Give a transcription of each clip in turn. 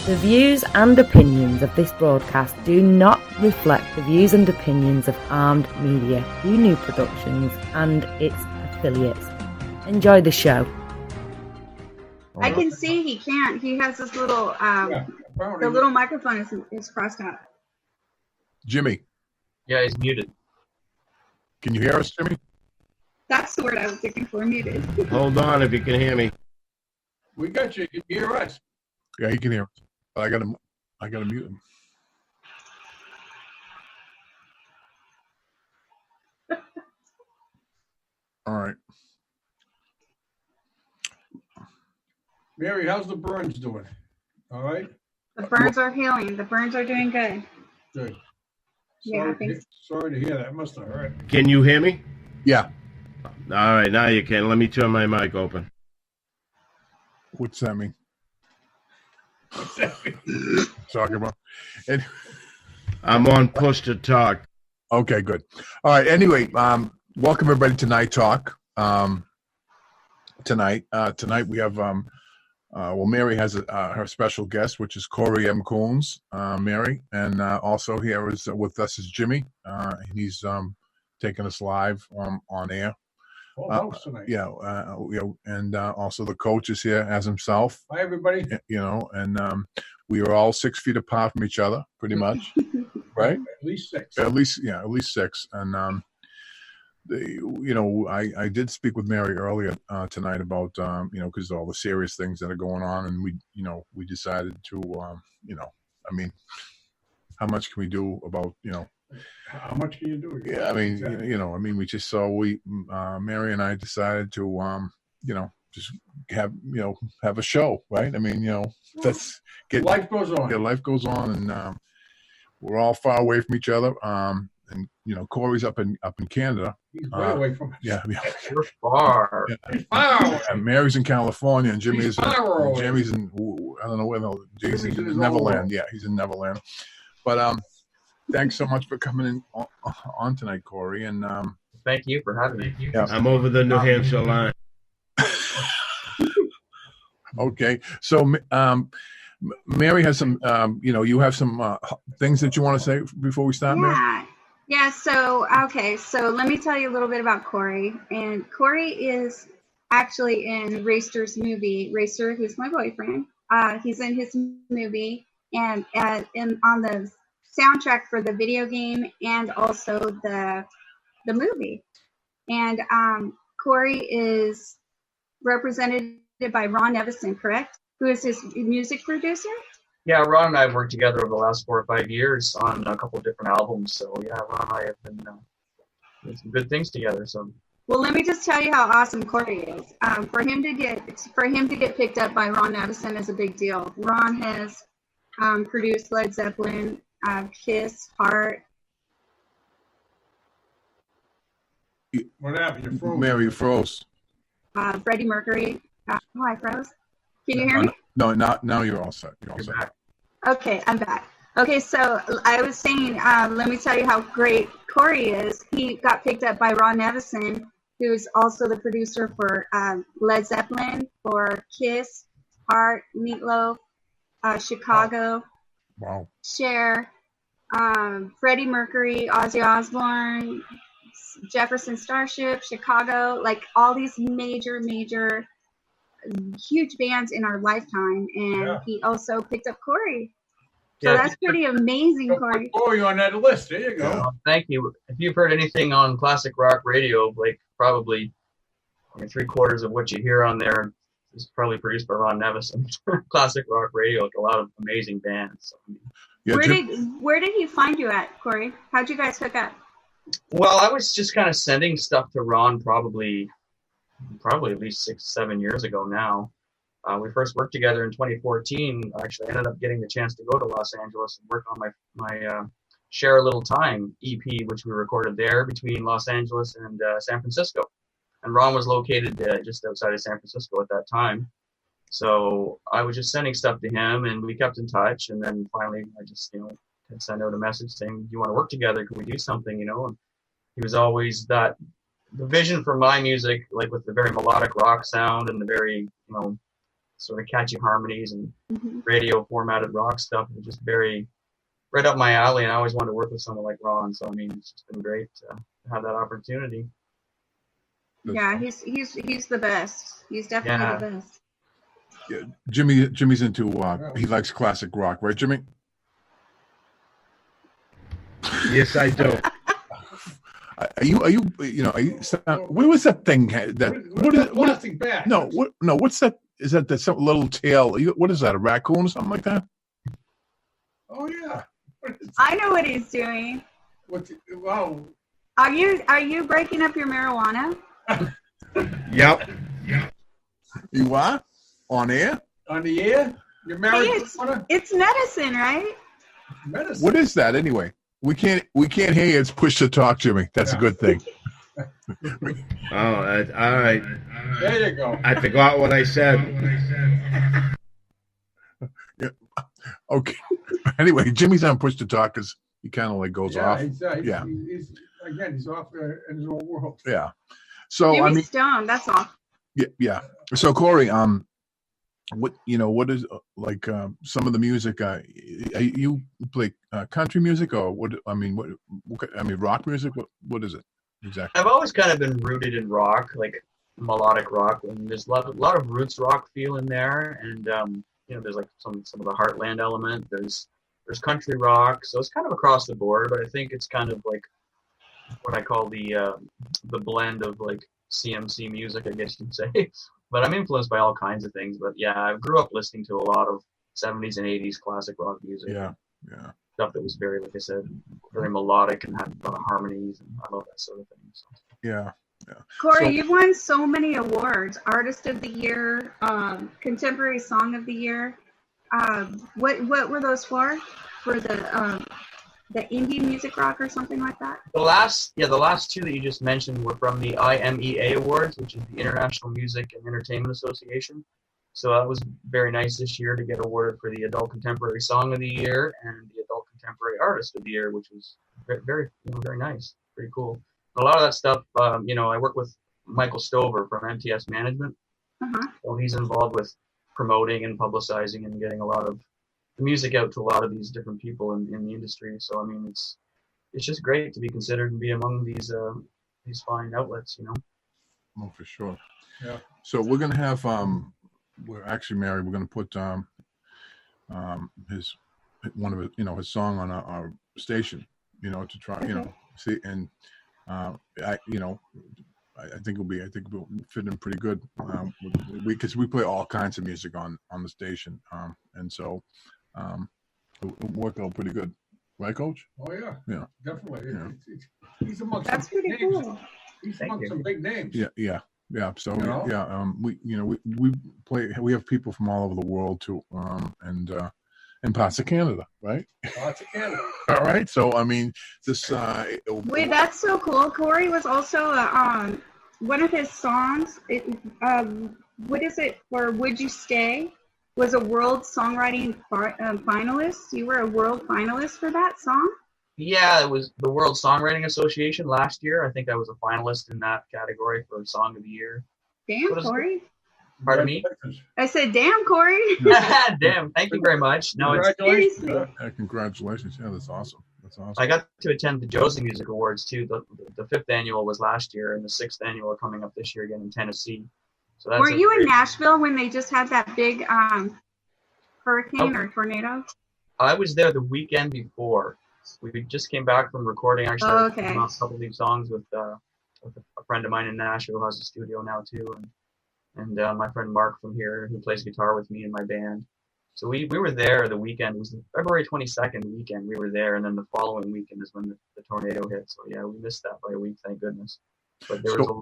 The views and opinions of this broadcast do not reflect the views and opinions of Armed Media, New Productions, and its affiliates. Enjoy the show. I can see he can't. He has this little, the little microphone is crossed out. Jimmy. Yeah, he's muted. Can you hear us, Jimmy? That's the word I was looking for, muted. Hold on if you can hear me. We got you. You can hear us. Yeah, he can hear us. But I gotta mute him. All right. Mary, how's the burns doing? All right? The burns are healing. The burns are doing good. Good. Yeah, Sorry to hear that. Must have hurt. Can you hear me? Yeah. All right, now you can. Let me turn my mic open. What's that mean? Talking about. I'm on push to talk. Okay, good. All right. Anyway, welcome everybody to Night Talk. Tonight we have Mary has her special guest, which is Corey M. Coons, Mary, and also here is with us is Jimmy. He's taking us live on air. And also the coach is here as himself. Hi, everybody. And we are all 6 feet apart from each other, pretty much, right? At least six. At least six. And I did speak with Mary earlier tonight about because of all the serious things that are going on, and we decided to how much can we do about How much can you do? Yeah, we just saw Mary and I decided to just have a show, right? Let's get life goes on. Yeah, life goes on, and we're all far away from each other. And Corey's up in Canada. He's way away from us. Yeah, We're far. Yeah. And Mary's in California, and Jimmy's in I don't know where. He's in Neverland. Yeah, he's in Neverland. But thanks so much for coming in on tonight, Corey. And thank you for having me. Yeah. I'm over the New Hampshire line. Okay, so Mary has some, you have some things that you want to say before we start, Mary? Yeah. So let me tell you a little bit about Corey. And Corey is actually in Racer's movie. Racer, who's my boyfriend, he's in his movie and on the soundtrack for the video game and also the movie. And Corey is represented by Ron Evison, correct? Who is his music producer? Yeah, Ron and I have worked together over the last 4 or 5 years on a couple of different albums. So yeah, Ron and I have been doing some good things together. So. Well, let me just tell you how awesome Corey is. For him to get picked up by Ron Evison is a big deal. Ron has produced Led Zeppelin, Kiss, Heart. What happened? You froze. Mary froze. Freddie Mercury. I froze. Can you hear me? No, now you're all set. You're all set. Back. Okay, I'm back. Okay, so I was saying, let me tell you how great Corey is. He got picked up by Ron Evison, who's also the producer for Led Zeppelin, for Kiss, Heart, Meatloaf, Chicago, Wow. Cher, Freddie Mercury, Ozzy Osbourne, Jefferson Starship, Chicago, like all these major, huge bands in our lifetime. And he also picked up Corey. So that's pretty amazing, Corey. Corey on that list. There you go. Yeah, thank you. If you've heard anything on classic rock radio, like probably 3/4 of what you hear on there is probably produced by Ron Nevison. Classic rock radio, like a lot of amazing bands. Yeah, where did he find you at, Corey? How'd you guys hook up? Well, I was just kind of sending stuff to Ron probably at least 6-7 years ago now. We first worked together in 2014. I actually ended up getting the chance to go to Los Angeles and work on my Share a Little Time EP, which we recorded there between Los Angeles and San Francisco. And Ron was located just outside of San Francisco at that time. So I was just sending stuff to him, and we kept in touch. And then finally, I just, sent out a message saying, "Do you want to work together? Can we do something?" And he was always the vision for my music, like with the very melodic rock sound and the very, sort of catchy harmonies and radio formatted rock stuff. It's just very right up my alley, and I always wanted to work with someone like Ron. So I mean, it's just been great to have that opportunity. Yeah, he's the best. He's definitely the best. Yeah, Jimmy's into he likes classic rock, right, Jimmy? Yes, I do. Are you what was that thing Plastic bag. What's that? Is that some little tail? What is that? A raccoon or something like that? Oh yeah. I know what he's doing. Wow. Are you breaking up your marijuana? Yep. You are on air? On the air? You're married to marijuana? It's medicine, right? Medicine. What is that anyway? We can't hear you. It's push to talk, Jimmy. That's a good thing. All right. There you go. I forgot what I said. Yeah. Okay. Anyway, Jimmy's on push to talk because he kind of like goes off. He's off in his own world. Yeah. So Jimmy's stoned. That's all. Yeah. So Corey, what is like some of the music? You play country music or what? I mean, rock music. What is it exactly? I've always kind of been rooted in rock, like melodic rock, and there's a lot of roots rock feel in there, and there's like some of the heartland element. There's country rock, so it's kind of across the board. But I think it's kind of like what I call the blend of like CMC music, I guess you'd say. But I'm influenced by all kinds of things. But yeah, I grew up listening to a lot of 70s and 80s classic rock music. Yeah. Stuff that was very, like I said, very melodic and had a lot of harmonies, and I love that sort of thing. So. Yeah. Corey, you've won so many awards: Artist of the Year, Contemporary Song of the Year. What were those for? For the indie music rock or something like that? The last two that you just mentioned were from the IMEA Awards, which is the International Music and Entertainment Association. So that was very nice this year to get awarded for the Adult Contemporary Song of the Year and the Adult Contemporary Artist of the Year, which was very very nice, pretty cool. A lot of that stuff, I work with Michael Stover from MTS Management. So he's involved with promoting and publicizing and getting a lot of the music out to a lot of these different people in the industry. So I mean, it's just great to be considered and be among these fine outlets, Oh, for sure. Yeah. So we're gonna have we're actually married. We're gonna put his his song on our station, to try, see, and I think it'll fit in pretty good. Because we play all kinds of music on the station, and so it'll work out pretty good, right, Coach? Oh Yeah, definitely. Yeah. He's amongst That's pretty cool. He's amongst some big names. Yeah. So we have people from all over the world too, and parts of Canada, right? Lots of Canada. All right. So I mean, this. Wait, that's so cool. Corey was also one of his songs. What is it for? Would You Stay? Was a world songwriting finalist. You were a world finalist for that song? Yeah, it was the World Songwriting Association last year. I think I was a finalist in that category for Song of the Year. Damn, Corey. Pardon me? I said, damn, Corey. Damn, thank you very much. No, Congratulations. Congratulations. Yeah, that's awesome. I got to attend the Josie Music Awards too. The 5th annual was last year, and the 6th annual are coming up this year again in Tennessee. So that's Were you in Nashville when they just had that big hurricane or tornado? I was there the weekend before. We just came back from recording. Actually, a couple of these songs with a friend of mine in Nashville who has a studio now too, and my friend Mark from here who plays guitar with me in my band. So we were there the weekend. It was the February 22nd weekend. We were there, and then the following weekend is when the tornado hit. So yeah, we missed that by a week, thank goodness. But there was a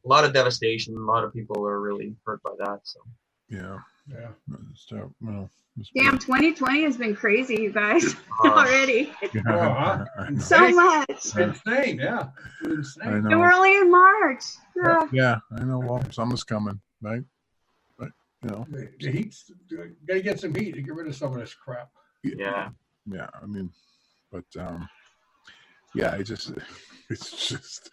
lot of devastation. A lot of people are really hurt by that. So yeah. Damn, 2020 has been crazy, you guys, already. So much. Insane, yeah. Insane. And we're only in March. Yeah, I know. Well, summer's coming, right? But the heat's gotta get some heat to get rid of some of this crap. Yeah. I mean, but it's just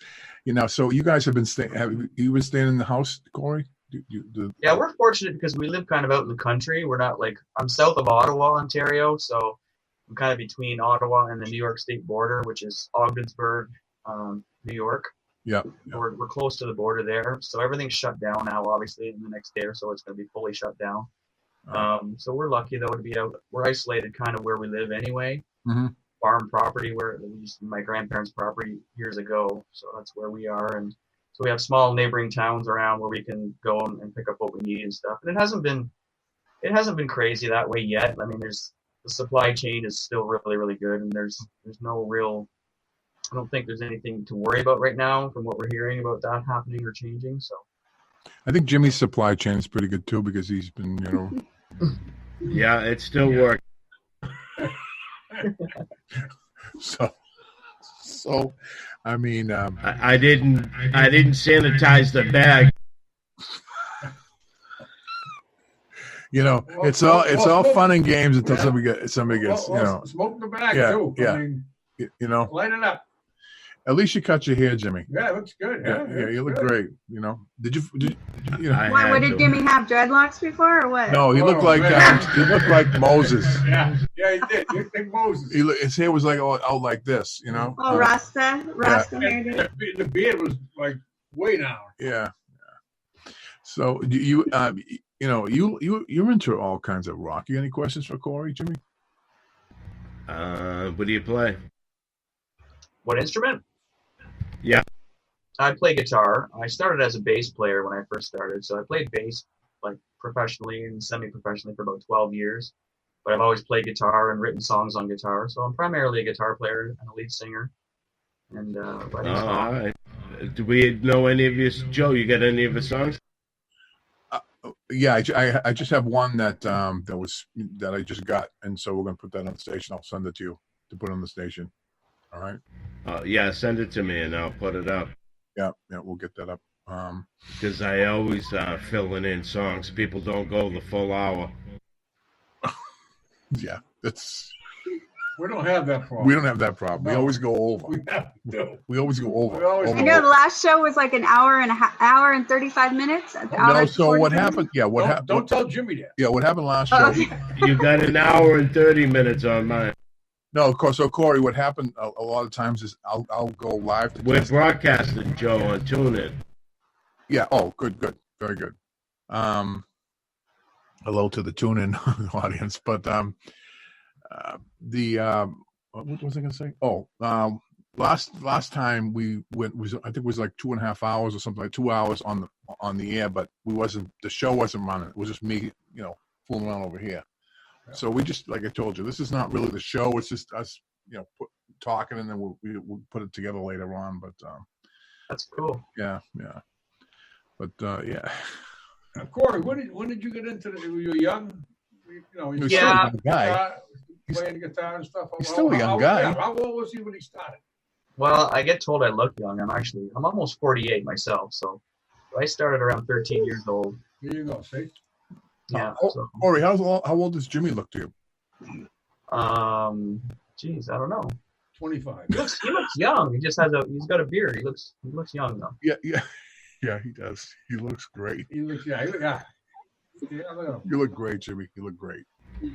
so you guys have been staying. Have you been staying in the house, Corey? Yeah, we're fortunate because we live kind of out in the country. We're not like, I'm south of Ottawa, Ontario, so I'm kind of between Ottawa and the New York state border, which is Ogdensburg, New York. Yeah. We're close to the border there, so everything's shut down now. Obviously, in the next day or so, it's going to be fully shut down. So we're lucky though to be out. We're isolated, kind of where we live anyway. Mm-hmm. Farm property where we used my grandparents' property years ago, so that's where we are. And so we have small neighboring towns around where we can go and pick up what we need and stuff. And it hasn't been crazy that way yet. I mean, the supply chain is still really, really good, and there's no real. I don't think there's anything to worry about right now from what we're hearing about that happening or changing. So I think Jimmy's supply chain is pretty good too because he's been, Yeah, it still works. So, I mean, I didn't sanitize the bag. It's all fun and games until somebody gets, smoke the bag too. Yeah. I mean, light it up. At least you cut your hair, Jimmy. Yeah, it looks good. Yeah, you look great. Did you What did Jimmy have, dreadlocks before or what? No, he looked like Moses. Yeah, he did. He looked like Moses. His hair was like out like this, Oh, Rasta hair. The beard was like way down. Yeah. So you're into all kinds of rock. You got any questions for Corey, Jimmy? What do you play? what instrument? Yeah. I play guitar. I started as a bass player when I first started, so I played bass like professionally and semi-professionally for about 12 years. But I've always played guitar and written songs on guitar, so I'm primarily a guitar player and a lead singer. And writing songs. All right. Do we know any of your Joe? You got any of the songs? Yeah, I just have one that I just got, and so we're gonna put that on the station. I'll send it to you to put on the station. All right. Yeah, send it to me and I'll put it up. Yeah, we'll get that up. Because I always filling in songs. People don't go the full hour. Yeah, that's. We don't have that problem. We don't have that problem. No. We always go over. We always go over. I know the last show was like an hour and 35 minutes. So what happened? Yeah, what happened? Don't tell Jimmy that. Yeah, what happened last show? You got an hour and 30 minutes on mine. No, of course. So Corey, what happened a lot of times is I'll go live. We're broadcasting, Joe, on TuneIn. Yeah. Oh, good, very good. Hello to the TuneIn audience, but what was I going to say? Oh, last time we went I think it was like 2.5 hours or something, like 2 hours on the air, but the show wasn't running. It was just me, fooling around over here. Yeah. So we just, like I told you, this is not really the show. It's just us, talking, and then we'll put it together later on. But that's cool. Yeah. But yeah. Corey, when did you get into it? Were you young? You're still a young guy. Playing guitar and stuff. He's still a young guy. How old was he when he started? Well, I get told I look young. I'm almost 48 myself, so I started around 13 years old. Here you go, see? Yeah. So. Corey, how old does Jimmy look to you? Geez, I don't know. 25. He looks young. He's got a beard. He looks young though. Yeah, he does. He looks great. You look great, Jimmy. You look great.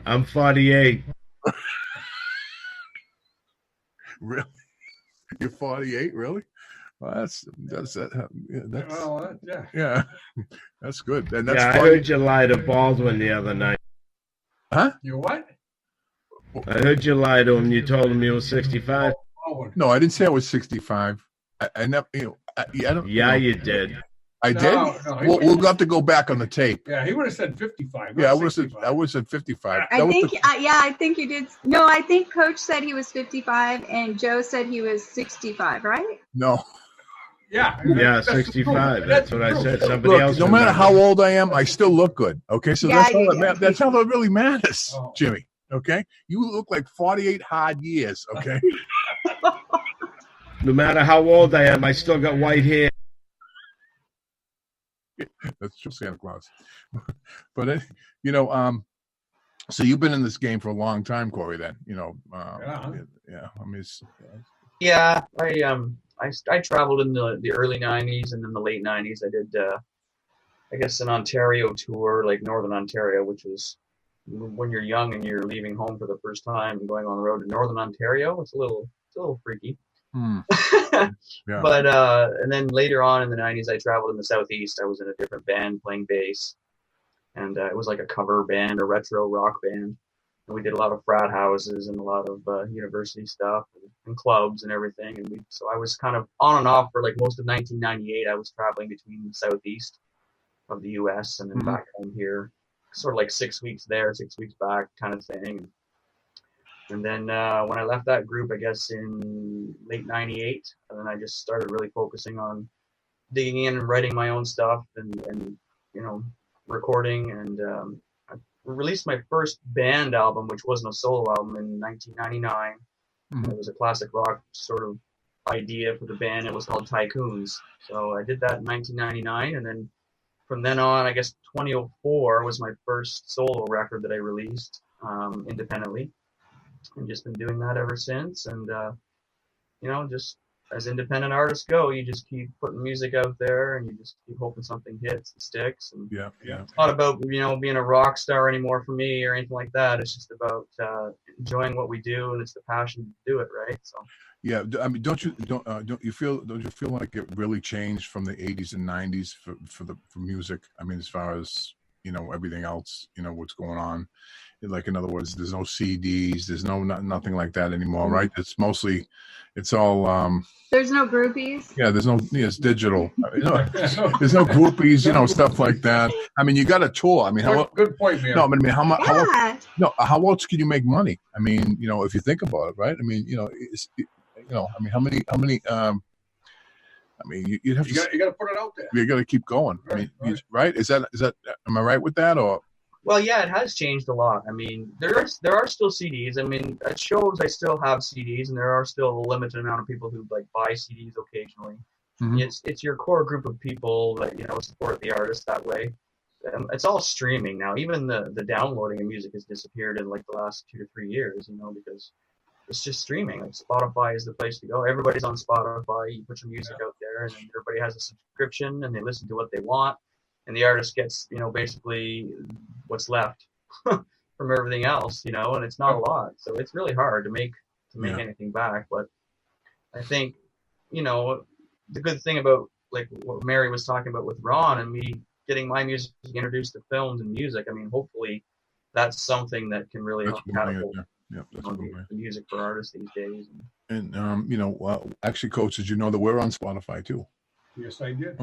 I'm 48. Really? You're 48? Really? Well, that's yeah. That's good. And that's I heard you lie to Baldwin the other night. Huh? You what? I heard you lie to him. You told him you were 65. No, I didn't say I was 65. I never. You did. I did. No, we'll have to go back on the tape. Yeah, he would have said 55. Yeah, I would have said 55. I think you did. No, I think Coach said he was 55, and Joe said he was 65. Right? No. Yeah, 65. That's what I said. Somebody else. No matter how old I am, I still look good. Okay, so that's all that really matters, Jimmy. Okay, you look like 48 hard years. Okay. No matter how old I am, I still got white hair. That's just Santa Claus. But so you've been in this game for a long time, Corey. Then yeah. I mean, yeah. I traveled in the early '90s and then the late '90s. I did I guess, an Ontario tour, like Northern Ontario, which was when you're young and you're leaving home for the first time and going on the road to Northern Ontario. It's a little freaky. Yeah. But and then later on in the 90s, I traveled in the Southeast. I was in a different band playing bass, and it was like a cover band, a retro rock band. And we did a lot of frat houses and a lot of university stuff and clubs and everything. And so I was kind of on and off for like most of 1998. I was traveling between the Southeast of the U.S. and then back home here, sort of like 6 weeks there, 6 weeks back kind of thing. And then when I left that group, I guess in late 98, and then I just started really focusing on digging in and writing my own stuff and you know, recording. And I released my first band album, which wasn't a solo album, in 1999. It was a classic rock sort of idea for the band. It was called Tycoons. So I did that in 1999. And then from then on, I guess 2004 was my first solo record that I released independently. And just been doing that ever since. And, you know, just as independent artists go, you just keep putting music out there and you just keep hoping something hits and sticks. And it's not about, you know, being a rock star anymore for me or anything like that. It's just about enjoying what we do, and it's the passion to do it, right? So. Yeah, I mean, don't you feel like it really changed from the 80s and 90s for music? I mean, as far as, you know, everything else, you know, what's going on. Like, in other words, there's no CDs, there's nothing like that anymore, right? It's all. There's no groupies. Yeah, it's digital. You know, there's no groupies, you know, stuff like that. I mean, you got a tour. I mean, good point, man. No, I mean, how else can you make money? I mean, you know, if you think about it, right? I mean, you know, I mean, how many? I mean, you have you got to put it out there. You got to keep going. Right, I mean, right? Is that? Am I right with that, or? Well, yeah, it has changed a lot. I mean, there are still CDs. I mean, at shows I still have CDs, and there are still a limited amount of people who like buy CDs occasionally. It's your core group of people that, you know, support the artist that way. It's all streaming now. Even the downloading of music has disappeared in like the last 2 to 3 years, you know, because it's just streaming. Like, Spotify is the place to go. Everybody's on Spotify. You put your music out there, and then everybody has a subscription, and they listen to what they want. And the artist gets, you know, basically what's left from everything else, you know, and it's not a lot. So it's really hard to make anything back. But I think, you know, the good thing about, like, what Mary was talking about with Ron and me getting my music introduced to films and music, I mean, hopefully that's something that can really help catapult the music for artists these days. And you know, actually, Coach, did you know that we're on Spotify too? Yes, I did.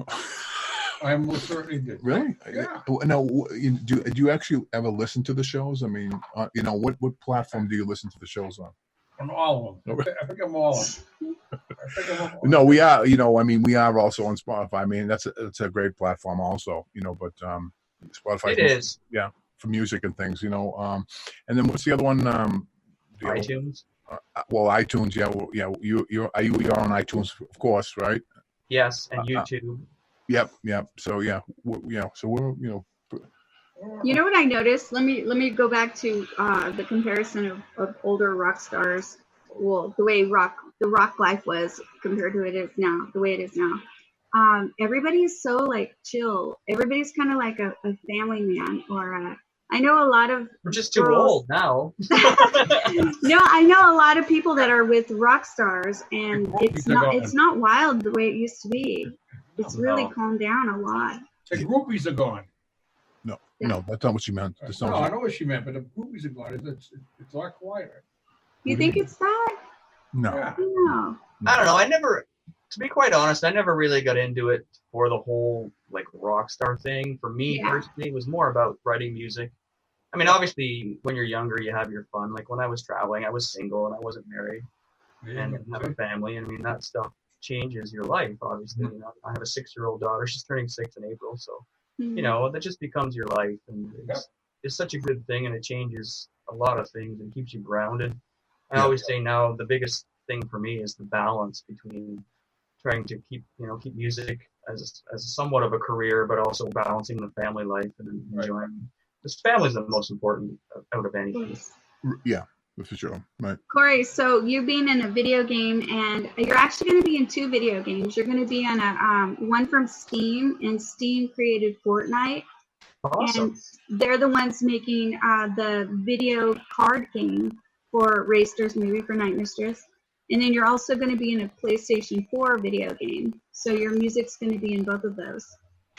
I most certainly did. Really? Yeah. Now, do you actually ever listen to the shows? I mean, you know, what platform do you listen to the shows on? On all of them. I think I'm all of them. No, we are. You know, I mean, we are also on Spotify. I mean, it's a great platform, also. You know, but Spotify. It is. Yeah, for music and things. You know, and then what's the other one? iTunes. Well, iTunes. Yeah. You're on iTunes, of course, right? Yes, and YouTube. Yep. So so we're, you know. You know what I noticed? Let me go back to the comparison of older rock stars. Well, the way the rock life was compared to the way it is now. Everybody is so like chill. Everybody's kind of like a family man, or I know a lot of. We're just too old now. No, I know a lot of people that are with rock stars, and it's not wild the way it used to be. It's really calmed down a lot. The groupies are gone. No, that's not what she meant. I know what she meant, but the groupies are gone. It's a lot quieter. You think it's that? No. Yeah. No. I don't know. To be quite honest, I never really got into it for the whole like rock star thing. For me personally, it was more about writing music. I mean, obviously, when you're younger, you have your fun. Like when I was traveling, I was single and I wasn't married and didn't have a family. I mean, that stuff changes your life, obviously. You know, I have a 6-year-old daughter. She's turning 6 in April, so you know, that just becomes your life, and it's such a good thing, and it changes a lot of things and keeps you grounded. I always say now the biggest thing for me is the balance between trying to keep music as somewhat of a career, but also balancing the family life and enjoying. Because family is the most important out of anything. Yeah. for sure. Right. Corey, so you being in a video game, and you're actually going to be in 2 video games. You're going to be on a one from Steam, and Steam created Fortnite. Awesome. And they're the ones making the video card game for Racer's movie for Night Mistress. And then you're also going to be in a PlayStation 4 video game. So your music's going to be in both of those.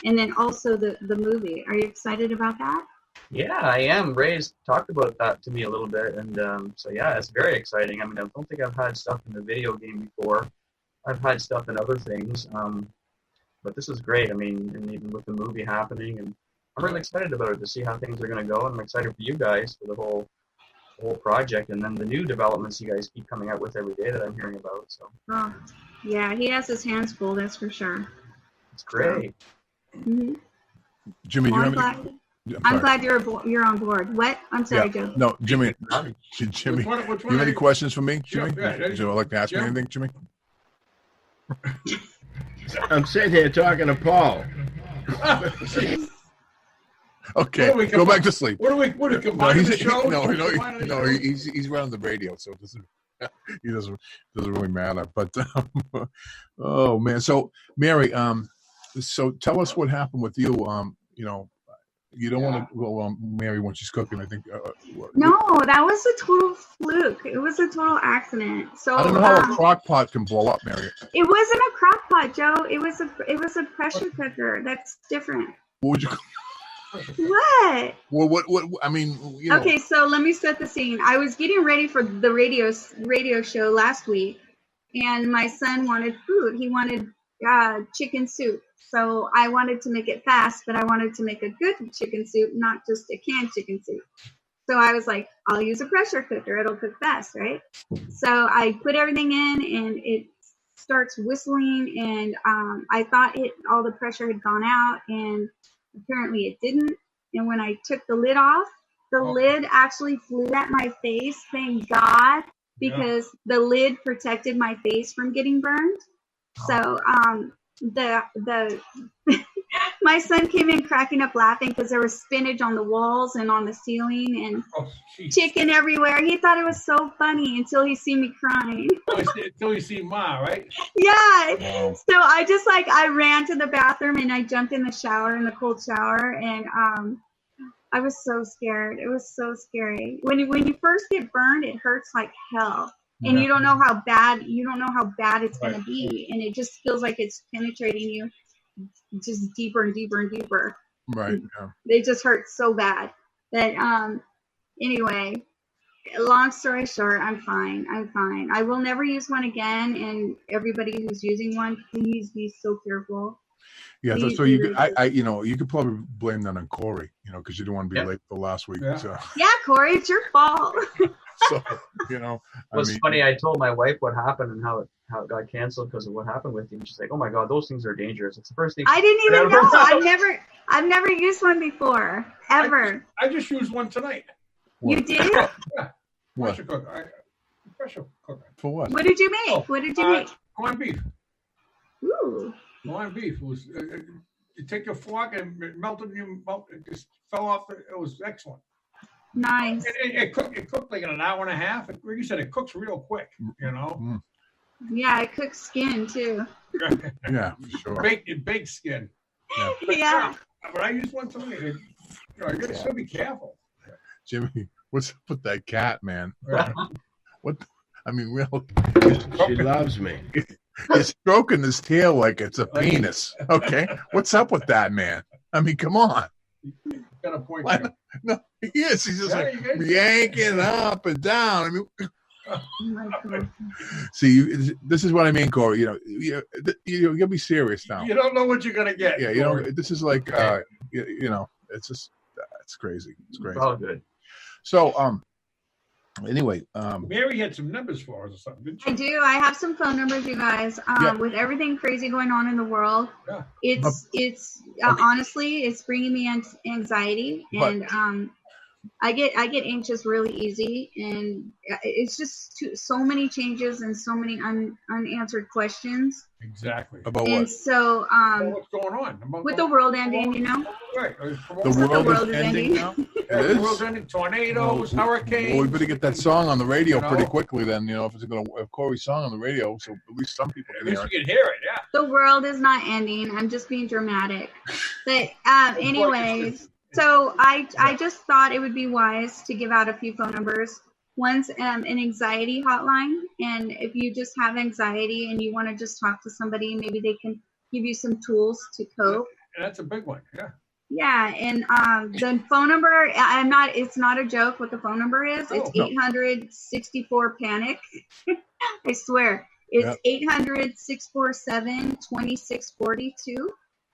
And then also the movie. Are you excited about that? Yeah, I am. Ray's talked about that to me a little bit. And so, yeah, it's very exciting. I mean, I don't think I've had stuff in the video game before. I've had stuff in other things. But this is great. I mean, and even with the movie happening, and I'm really excited about it to see how things are going to go. And I'm excited for you guys for the whole project, and then the new developments you guys keep coming out with every day that I'm hearing about. So, oh, yeah, he has his hands full, that's for sure. It's great. Mm-hmm. Jimmy, Well, do you have any? I'm glad you're on board. What? I'm sorry, Joe. No, Jimmy. Jimmy, Which one do you have any questions for me, Jimmy? Yeah, Would you like to ask me anything, Jimmy? I'm sitting here talking to Paul. Okay, go back to sleep. What do we combine the show? No, he's running the radio, so it doesn't really matter. But oh man, so Mary, so tell us what happened with you. You don't want to go Mary when she's cooking. I think. No, that was a total fluke. It was a total accident. So I don't know how a crock pot can blow up, Mary. It wasn't a crock pot, Joe. It was a pressure cooker. That's different. What would you? What? Well, what? I mean, Okay, so let me set the scene. I was getting ready for the radio show last week, and my son wanted food. He wanted chicken soup. So I wanted to make it fast, but I wanted to make a good chicken soup, not just a canned chicken soup. So I was like, I'll use a pressure cooker. It'll cook fast, right? So I put everything in, and it starts whistling, and I thought all the pressure had gone out, and apparently it didn't. And when I took the lid off, the lid actually flew at my face. Thank God, because the lid protected my face from getting burned. So my son came in cracking up laughing because there was spinach on the walls and on the ceiling and chicken everywhere. He thought it was so funny until he see me crying. Until you see Ma, right? Yeah. Wow. So I ran to the bathroom and I jumped in the cold shower, and I was so scared. It was so scary. When you first get burned, it hurts like hell. And you don't know how bad it's going to be. And it just feels like it's penetrating you just deeper and deeper and deeper. Right. Yeah. They just hurt so bad. But anyway, long story short, I'm fine. I will never use one again. And everybody who's using one, please be so careful. Yeah, so you could probably blame that on Corey, because you didn't want to be late for last week. Yeah. So. Yeah, Corey, it's your fault. So, funny. I told my wife what happened and how it got canceled because of what happened with you. And she's like, "Oh my God, those things are dangerous." It's the first thing. I didn't even know. I've never used one before, ever. I just used one tonight. What? You did? Yeah. What? Pressure cooker. For what? What did you make? What did you make? Corned beef. Ooh. Corned beef. It was. You take your fork and it melted. It just fell off. It was excellent. Nice. It cooked like in an hour and a half. Like you said, it cooks real quick. Mm. Yeah, it cooks skin too. Yeah, for sure. Baked skin. Yeah. Yeah. But I used one tonight. You gotta still be careful. Jimmy, what's up with that cat, man? What? I mean, really? She loves me. He's stroking his tail like it's a penis. Okay, what's up with that, man? I mean, come on. Got a point. No, he is. He's just like yanking up and down. I mean, see, this is what I mean, Corey. You'll be serious now. You don't know what you're gonna get. Yeah, this is like, it's just, it's crazy. It's crazy. It's all good. So, anyway, Mary had some numbers for us or something, didn't she? I do. I have some phone numbers, you guys. With everything crazy going on in the world, it's honestly, it's bringing me anxiety, and I get anxious really easy, and it's just so many changes and so many unanswered questions. Exactly. About And what? so, What's going on? with the world ending, you know, Right. The world is ending now? Yeah, It the is? world's ending. Tornadoes, hurricanes. Well, we better get that song on the radio You know? pretty quickly then, if Corey's song on the radio, so at least some people At can least hear we it. can hear it, yeah. the world is not ending. I'm just being dramatic. But anyways, so I just thought it would be wise to give out a few phone numbers. One's an anxiety hotline, and if you just have anxiety and you want to just talk to somebody, maybe they can give you some tools to cope. And that's a big one, yeah. Yeah, and the phone number, it's not a joke what the phone number is. It's no. 800-64-PANIC. I swear. It's 800-647-2642.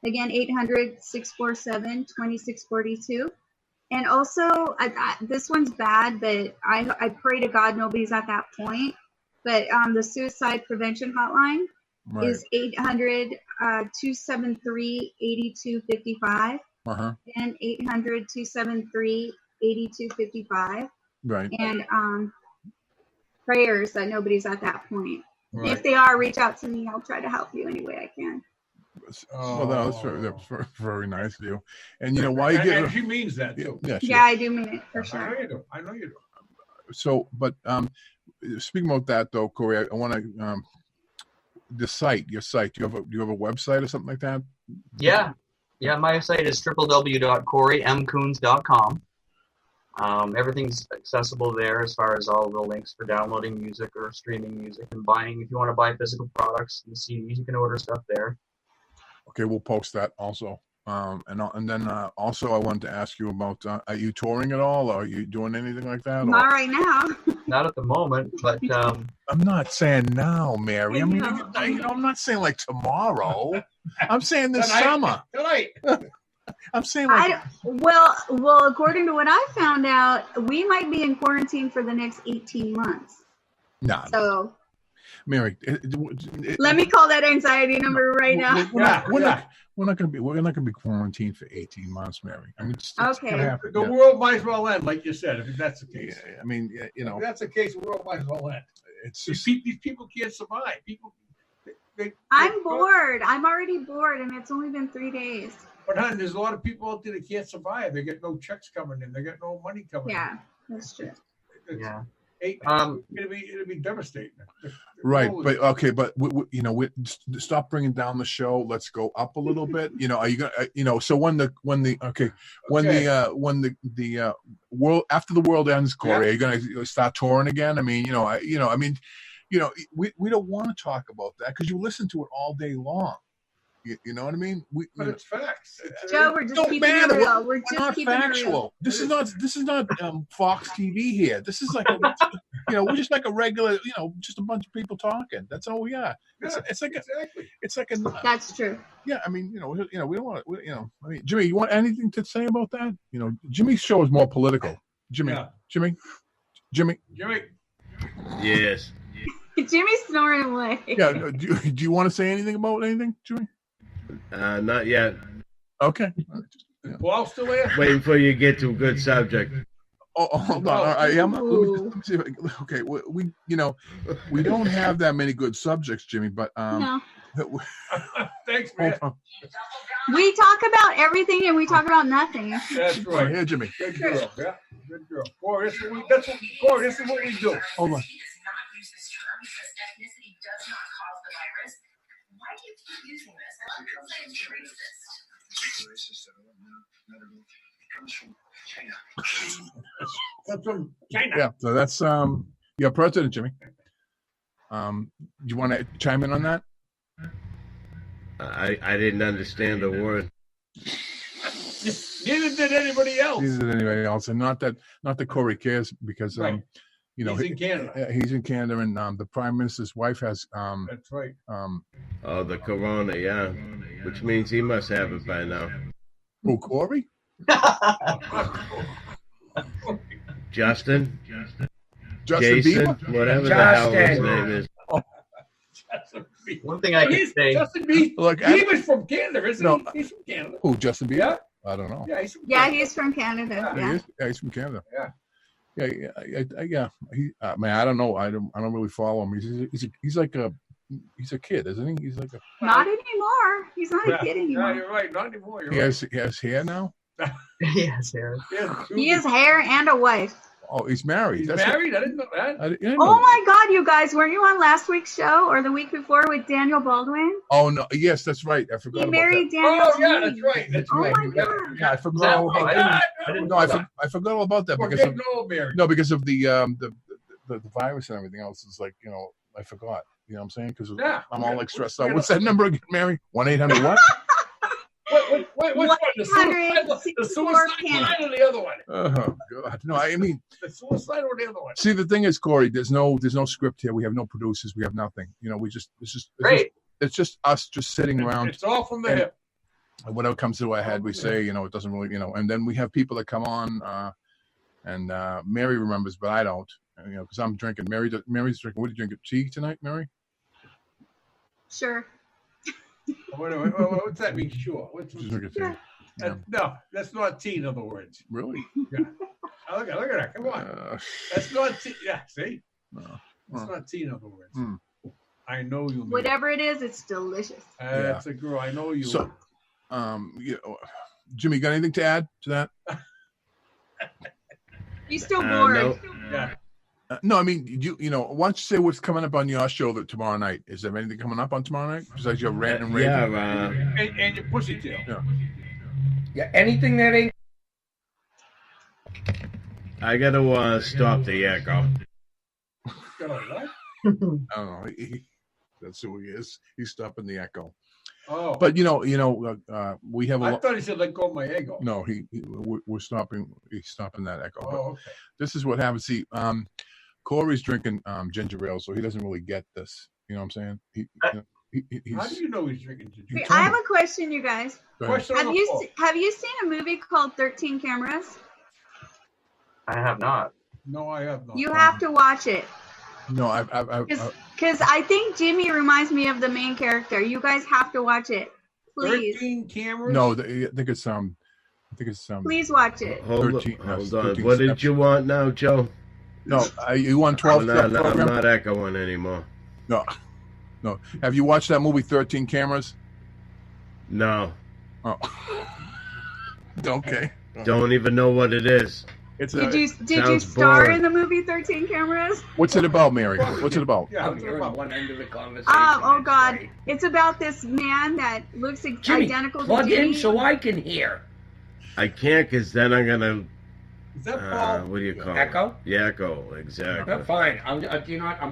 Again, 800-647-2642. And also, this one's bad, but I pray to God nobody's at that point. But the suicide prevention hotline is 800-273-8255. And 800-273-8255. Right. And prayers that nobody's at that point. Right. If they are, reach out to me. I'll try to help you any way I can. Well, that's very nice of you. And while you get, and she means that too. Yeah, Yeah, I do mean it for I sure. know you do. I know you do. So, but speaking about that though, Corey, I want to your site. Do you have a website or something like that? Yeah. My site is www.coreymcoons.com. Everything's accessible there as far as all the links for downloading music or streaming music and buying. If you want to buy physical products and CDs, you can order stuff there. Okay, we'll post that also. And then also I wanted to ask you about, are you touring at all? Or are you doing anything like that? Not right now. Not at the moment, but I'm not saying now, Mary. I mean, know. I'm not saying like tomorrow. I'm saying this summer. Tonight. I'm saying like, well, according to what I found out, we might be in quarantine for the next 18 months. no, So Mary. let me call that anxiety number right now. We're not going to be quarantined for 18 months, Mary. I mean, it's Okay. gonna happen. The world might as well end, like you said, if that's the case. I mean, If that's the case, the world might as well end. it's These just people can't survive. I'm bored. I'm already bored, and it's only been 3 days. But hon, there's a lot of people out there that can't survive. They get no checks coming in. They get no money coming Yeah, that's true. in. yeah. It'll be devastating. right. But okay, but stop bringing down the show. Let's go up a little bit. Are you gonna? So when the world, after the world ends, Corey, are you gonna start touring again? I mean, we don't want to talk about that because you listen to it all day long. You know what I mean? But it's facts. Joe, we're just don't keeping matter. it real. We're We're just not keeping it real. factual. This is not Fox TV here. This is like we're just like a regular, just a bunch of people talking. That's all we are. It's like a That's true. yeah. I mean, we don't want to. I mean, Jimmy, you want anything to say about that? Jimmy's show is more political. Jimmy. Yes. Jimmy's snoring away. Yeah. Do you want to say anything about anything, Jimmy? Not yet. Okay. Paul still there? Waiting for you to get to a good subject. Oh, hold on. I am. Let me see if okay, we don't have that many good subjects, Jimmy. But No. Thanks, man. We talk about everything and we talk about nothing. That's right. Here, Jimmy. Good girl. Yeah. Good girl. Corey, this is what we do. Hold on. Use this term because ethnicity does not cause the virus. Why do you keep using this? I don't feel like it's racist. Racist. Comes from China. That's from China. Yeah. So that's President Jimmy. Do you want to chime in on that? I didn't understand a word. Neither did anybody else. And not that Corey cares because Right. He's in Canada. He's in Canada, and the Prime Minister's wife has. That's right. The corona, yeah. Which means he must have it by now. Who, Corey? Justin? Jason Bieber? Whatever the hell his name is. One thing I can say. Justin Bieber. Look, He was from Canada, isn't No. he? He's from Canada. Who, Justin Bieber? Yeah. I don't know. Yeah, he's from Canada. Yeah, he's from Canada. Yeah. Yeah. He, man, I don't know. I don't really follow him. He's like he's a kid, isn't he? He's like a. Not anymore. He's not a kid anymore. Yeah, you're right. Not anymore. He has hair now. He has hair. He has hair and a wife. Oh, he's married. He's That's married? I didn't know that. I didn't Oh know. my God, you guys, weren't you on last week's show or the week before with Daniel Baldwin? Oh no! Yes, that's right. I forgot He about married that. Daniel. Oh, yeah, that's right. That's Oh right. my God. Yeah, I forgot all about that. I didn't No, I forgot all about that because of because of the virus and everything else. It's like I forgot. You know what I'm saying? Because I'm all like stressed out. What's that number again, Mary? 1-800 what? What? The suicide line or the other one? Oh God! No, I mean the suicide or the other one? See, the thing is, Corey, there's no script here. We have no producers. We have nothing. It's just us just sitting around. It's all from the hip. And whatever comes to our head, we say. It doesn't really. And then we have people that come on, and Mary remembers, but I don't. Because I'm drinking. Mary's drinking. What are you drinking? Tea tonight, Mary? Sure. What's that mean? Sure. What's drinking tea? No, that's not tea. In other words. Really? Yeah. Oh, look at that. Come on. That's not tea. Yeah. See. That's not tea. In other words. I know you. Whatever it is, it's delicious. That's a girl. I know you. So, Jimmy, got anything to add to that? You still bored? No. Yeah. No, I mean, why don't you say what's coming up on your show tomorrow night? Is there anything coming up on tomorrow night besides your rant and rave? Yeah, and your pussy tail. Yeah, anything that ain't. I gotta stop the echo. Got a what? I don't know. That's who he is. He's stopping the echo. Oh. But we have. I thought he said let go of my ego. No, we're stopping. He's stopping that echo. Oh, okay. This is what happens. See, Corey's drinking ginger ale, so he doesn't really get this. You know what I'm saying? How do you know he's drinking ginger? Wait, I have a question, you guys. Question Have you seen a movie called 13 Cameras? I have not. No, I have not. You have to watch it. No, Because I think Jimmy reminds me of the main character. You guys have to watch it, please. 13 cameras. No, I think it's Please watch it. Hold 13, on. 13 What did steps. you want now, Joe? No, you want 12 step I'm program? not echoing anymore. No. Have you watched that movie 13 Cameras? No. Oh. Okay. Don't even know what it is. Did you sounds star boring. in the movie 13 Cameras? What's it about, Mary? What's it about? Yeah, You're on one end of the conversation. Oh God! It's about this man that looks Jimmy, identical to plug Jimmy. in so I can hear. I can't, because then I'm gonna. Is that Paul? What do you call Echo? it? Yeah, echo. Exactly. Fine. I'm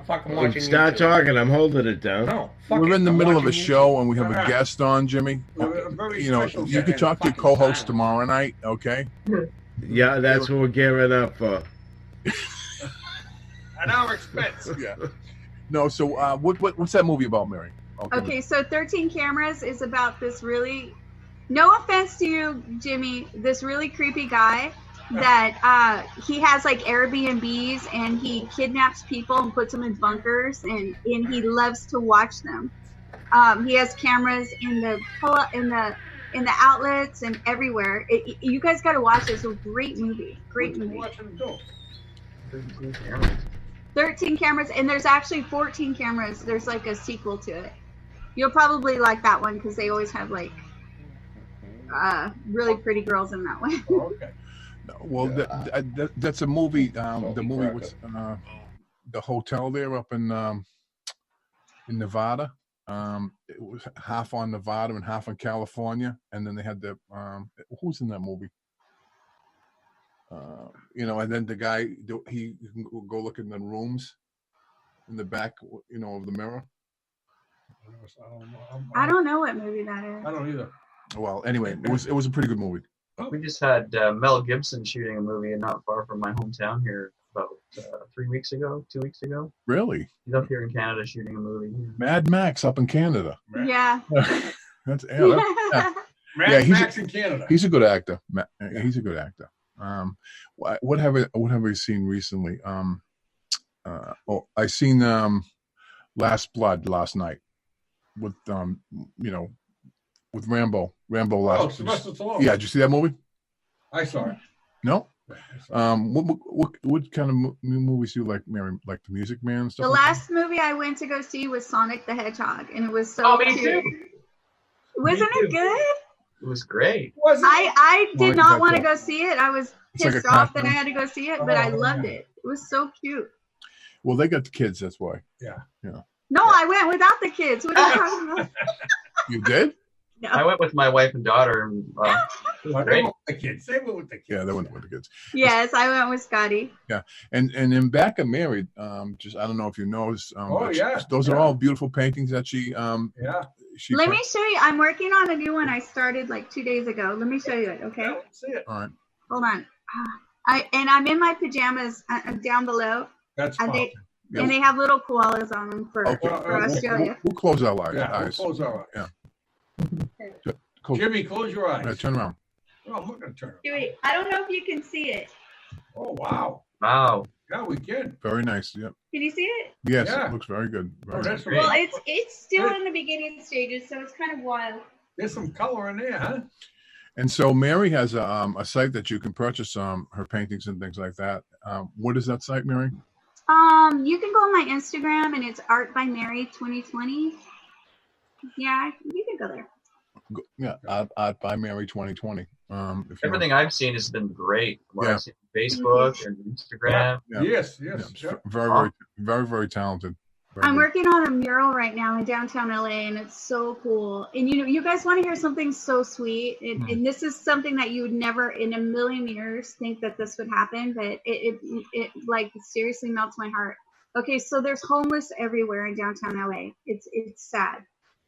fucking watching. Start YouTube. talking. I'm holding it down. No, fuck We're it. in the I'm middle of a watching show and we have a guest on, Jimmy. A very You special you guest. can talk to your co-host tomorrow night, okay? Yeah, that's what we're gearing up for. At our expense. Yeah. No, so what's that movie about, Mary? Okay, so 13 Cameras is about this really, no offense to you, Jimmy, this really creepy guy that he has like Airbnbs and he kidnaps people and puts them in bunkers and he loves to watch them. He has cameras in the outlets and everywhere. You guys got to watch this. It's a great movie. Great movie. 13 cameras, and there's actually 14 cameras. There's like a sequel to it. You'll probably like that one because they always have like really pretty girls in that one. Okay. Well, that's a movie. The movie was the hotel there up in Nevada. It was half on Nevada and half on California, and then they had the who's in that movie? And then the guy he can go look in the rooms in the back, of the mirror. I don't know what movie that is. I don't either. Well, anyway, it was a pretty good movie. We just had Mel Gibson shooting a movie not far from my hometown here about 2 weeks ago. Really? He's up here in Canada shooting a movie. Mad Max up in Canada. Yeah. That's Mad Max in Canada. He's a good actor. He's a good actor. What have I seen recently? I seen Last Blood last night with with Rambo Oh, last. Sylvester Stallone. Yeah, did you see that movie? I saw it. No. What kind of movies do you like, Mary? Like the Music Man and stuff? The like last movie I went to go see was Sonic the Hedgehog, and it was so Oh, me cute. too. Wasn't Me it too. good? It was great. Was it? I did Sonic not the want to Hedgehog. go see it. I was It's like a pissed off that I cartoon. had to go see it, but I loved it. It was so cute. Well, they got the kids. That's why. Yeah. No, I went without the kids. What are you talking about? You did? I went with my wife and daughter, and it was They great. went with the kids. They went with the kids. Yeah, they went with the kids. Yes, I went with Scotty. And then back at Mary, just I don't know if you noticed. But those are all beautiful paintings that she. Yeah. Let me show you. I'm working on a new one I started like 2 days ago. Let me show you it, okay? Yeah, see it. All right. Hold on. I'm in my pajamas down below. That's And fine. and they have little koalas on them for Australia. We'll close our eyes. Yeah, we'll close our eyes. Yeah. Jimmy, close your eyes. Turn around. Oh, I'm not going to turn around. Wait, I don't know if you can see it. Oh, wow. Wow. Yeah, we can. Very nice. Yep. Can you see it? Yes, Yeah. it looks very good. Very that's good. great. Well, it's still in the beginning stages, so it's kind of wild. There's some color in there, huh? And so Mary has a site that you can purchase her paintings and things like that. What is that site, Mary? You can go on my Instagram and it's Art by Mary 2020. Yeah, you can go there. Yeah, Art by Mary 2020. Everything I've seen has been great. What Yeah. I've seen on Facebook and Instagram. Yeah. Yes. Yeah, very talented. Very I'm good. working on a mural right now in downtown LA, and it's so cool. And you guys want to hear something so sweet? And this is something that you would never in a million years think that this would happen, but it like seriously melts my heart. Okay, so there's homeless everywhere in downtown LA. It's sad.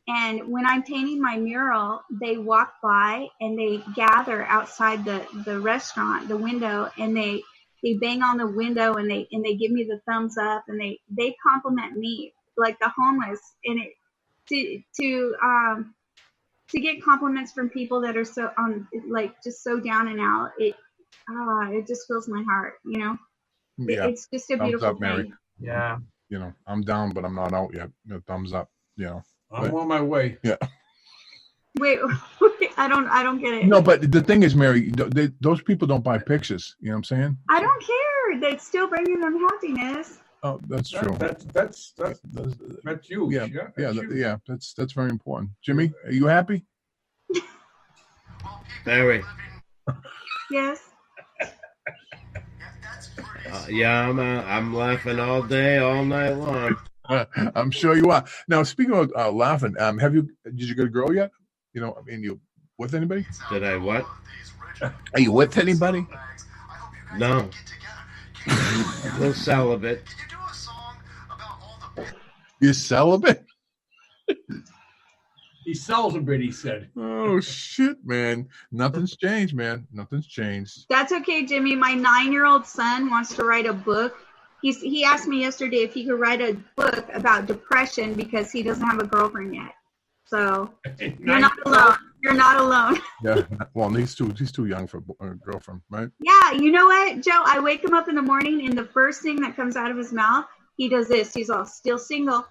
And when I'm painting my mural, they walk by and they gather outside the restaurant, the window, and they bang on the window and they give me the thumbs up and they compliment me like the homeless. And to get compliments from people that are so like just so down and out, it just fills my heart, you know. Yeah. It's just a Thumbs beautiful up, Mary. thing. Yeah. You know, I'm down, but I'm not out yet. Thumbs up. You know. I'm on my way. Yeah. Wait, I don't get it. No, but the thing is, Mary, those people don't buy pictures. You know what I'm saying? I don't care. That's still bringing them happiness. Oh, that's true. That's huge. Yeah, that's huge. That's very important. Jimmy, are you happy? Very. Yes. Yeah, I'm laughing all day, all night long. I'm sure you are. Now, speaking of laughing, did you get a girl yet? You know, I mean, you with anybody? Did I what? Are you with anybody? No. A little celibate. You celibate? He sells a bit, he said. Oh, shit, man. Nothing's changed, man. Nothing's changed. That's okay, Jimmy. My 9-year-old son wants to write a book. He asked me yesterday if he could write a book about depression because he doesn't have a girlfriend yet. So you're not alone. You're not alone. Yeah. Well, he's too young for a girlfriend, right? Yeah. You know what, Joe? I wake him up in the morning, and the first thing that comes out of his mouth, he does this. He's all still single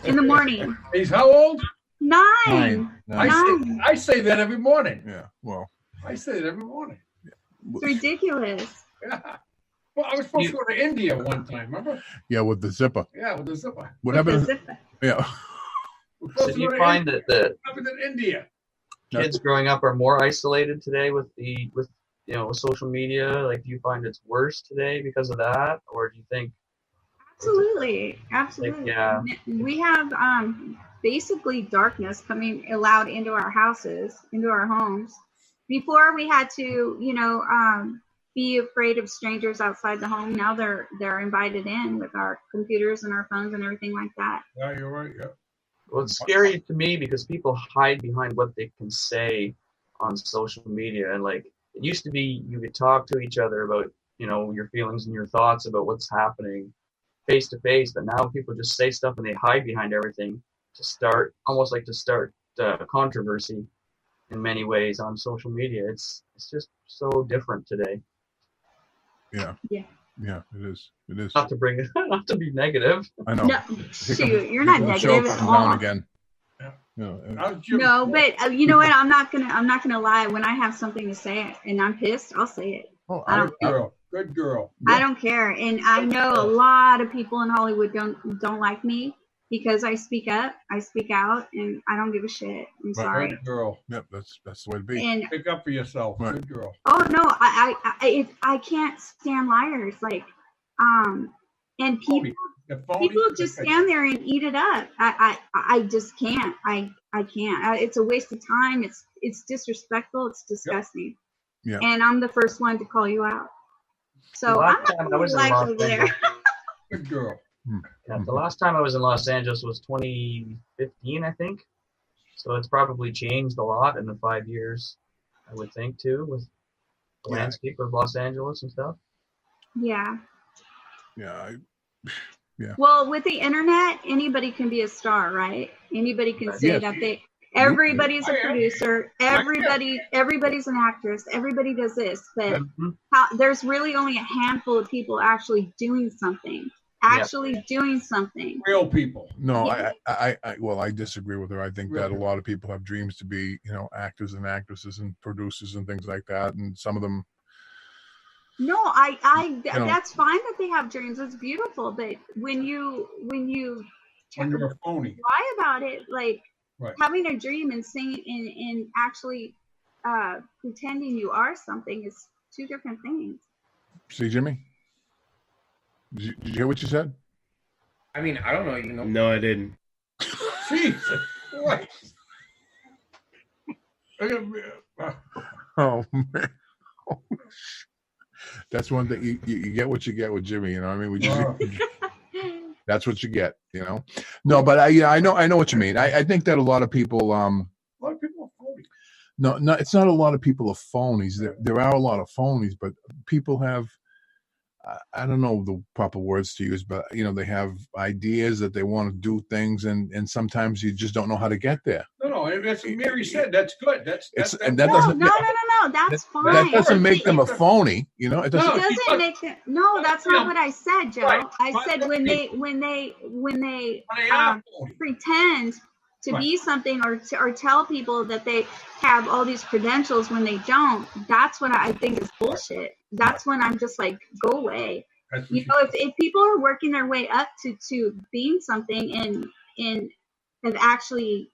in the morning. He's how old? 9. I say that every morning. Yeah. Well, I say it every morning. It's ridiculous. Yeah. Well, I was supposed to go to India one time, remember? Yeah, with the zipper. Yeah, with the zipper. What happened? Yeah. So do you find that the happened in India? kids growing up are more isolated today with social media? Like, do you find it's worse today because of that, or do you think? Absolutely. Like, yeah. We have basically darkness allowed into our houses, into our homes. Before we had to, be afraid of strangers outside the home. Now they're invited in with our computers and our phones and everything like that. Yeah, you're right. Yeah. Well, it's scary to me because people hide behind what they can say on social media, and like it used to be, you could talk to each other about your feelings and your thoughts about what's happening face to face, but now people just say stuff and they hide behind everything to start controversy in many ways on social media. It's just so different today. Yeah. Yeah. Yeah, it is. It is. Not to be negative. I know. No, shoot, you're not Show negative up at and all. down again. No, but you know what? I'm not gonna lie. When I have something to say and I'm pissed, I'll say it. Oh, Good girl. I don't care, and I know a lot of people in Hollywood don't like me because I speak up, I speak out, and I don't give a shit. I'm sorry. Good girl. Yep, that's the way to be. And pick up for yourself. Right. Good girl. oh no, I can't stand liars. Like, and people just stand there and eat it up. I just can't. I can't. It's a waste of time. It's disrespectful. It's disgusting. Yeah. And I'm the first one to call you out. So I'm not really like over there. Good girl. Yeah, the last time I was in Los Angeles was 2015, I think. So it's probably changed a lot in the 5 years, I would think, too, with the landscape of Los Angeles and stuff. Yeah. Yeah. Well, with the internet, anybody can be a star, right? Anybody can say that they. Everybody's a producer. Everybody's an actress. Everybody does this, but there's really only a handful of people actually doing something. Doing something. Real people. No, I disagree with her. I think that a lot of people have dreams to be, actors and actresses and producers and things like that, and some of them. No, that's fine that they have dreams. It's beautiful, but when you're a phony, lie about it, like. Right. Having a dream and singing and actually pretending you are something is two different things. See, Jimmy? Did you hear what you said? I mean, I don't know. No, I didn't. Jesus Christ. Oh, man. That's one thing. You get what you get with Jimmy, you know what I mean? We just... That's what you get, No, but I know what you mean. I think that a lot of people. A lot of people are phony. No, it's not a lot of people are phonies. There are a lot of phonies, but people have. I don't know the proper words to use, but they have ideas that they want to do things, and sometimes you just don't know how to get there. No. As Mary said, that's good. No, that's fine. That doesn't make them a phony, It doesn't make them. No, that's not what I said, Joe. Right. I said when they pretend to be something or tell people that they have all these credentials when they don't. That's what I think is bullshit. That's when I'm just like, go away. If people are working their way up to being something and have actually,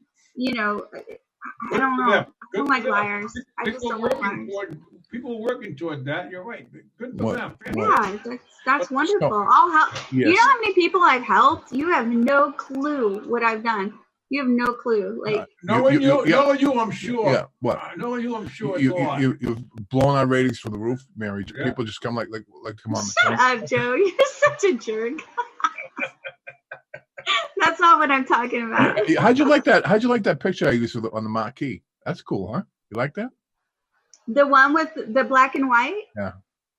I don't know. I don't like liars. I just don't like liars. People working toward that. You're right. Good for them. Yeah, that's wonderful. I'll help. Yes. You know how many people I've helped? You have no clue what I've done. You have no clue. Like knowing you, I'm sure. Yeah, what? Knowing you, I'm sure. You've blown our ratings for the roof, Mary. Yeah. People just come like come on. Shut up, Joe. You're such a jerk. That's not what I'm talking about. How'd you like that picture I used on the marquee? That's cool, huh? You like that? The one with the black and white? Yeah.